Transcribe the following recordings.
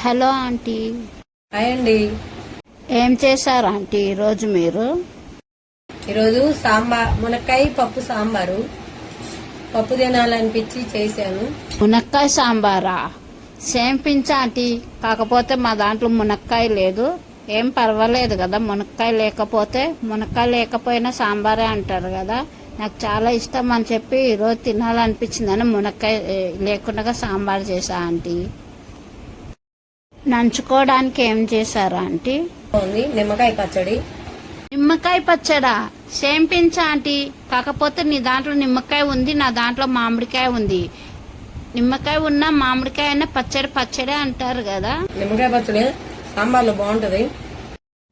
Hello aunty. Hi అండి. ఏం చేశారు ఆంటీ ఈరోజు మీరు? ఈరోజు మునక్కాయ పప్పు సాంబారు. పప్పు తినాలనిపించి చేశాను. మునక్కాయ సాంబారా? సేమ్ పించ్ ఆంటీ, కాకపోతే మా దాంట్లో మునక్కాయ లేదు. ఏం పర్వాలేదు కదా, మునక్కాయ లేకపోయినా సాంబారే అంటారు కదా. నాకు చాలా ఇష్టం అని చెప్పి ఈరోజు తినాలనిపించిందని మునక్కాయ లేకుండా సాంబార్ చేశా ఆంటీ. నంచుకోవడానికి ఏం చేశారా ఆంటీ? నిమ్మకాయ పచ్చడి. నిమ్మకాయ పచ్చడా? సేమ్ పించ్ ఆంటీ, కాకపోతే నీ దాంట్లో నిమ్మకాయ ఉంది, నా దాంట్లో మామిడికాయ ఉంది. నిమ్మకాయ ఉన్నా మామిడికాయ అయినా పచ్చడే అంటారు కదా. నిమ్మకాయ పచ్చడి సాంబార్లో బాగుంటది.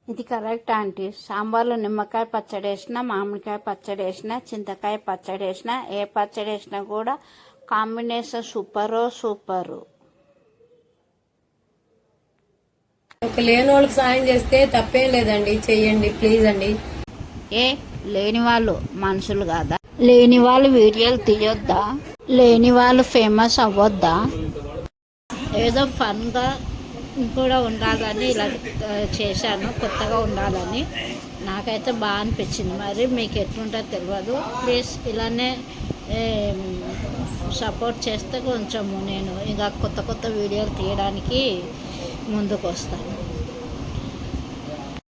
ఇది కరెక్ట్ ఆంటీ. సాంబార్లో నిమ్మకాయ పచ్చడి వేసినా, మామిడికాయ పచ్చడి వేసినా, చింతకాయ పచ్చడి వేసినా, ఏ పచ్చడి వేసినా కూడా కాంబినేషన్ సూపరు. ఒక లేని వాళ్ళకి సాయం చేస్తే తప్పేం లేదండి, చెయ్యండి ప్లీజ్ అండి. లేని వాళ్ళు మనుషులు కాదా? లేని వాళ్ళు వీడియోలు తీయొద్దా? లేని వాళ్ళు ఫేమస్ అవ్వొద్దా? ఏదో ఫన్గా కూడా ఉండాలని ఇలా చేశాను, కొత్తగా ఉండాలని. నాకైతే బాగా అనిపించింది. మరి మీకు ఎట్లుంటుందో తెలియదు. ప్లీజ్ ఇలానే సపోర్ట్ చేస్తే కొంచెము నేను ఇంకా కొత్త వీడియోలు తీయడానికి ముందుకు వస్తాను.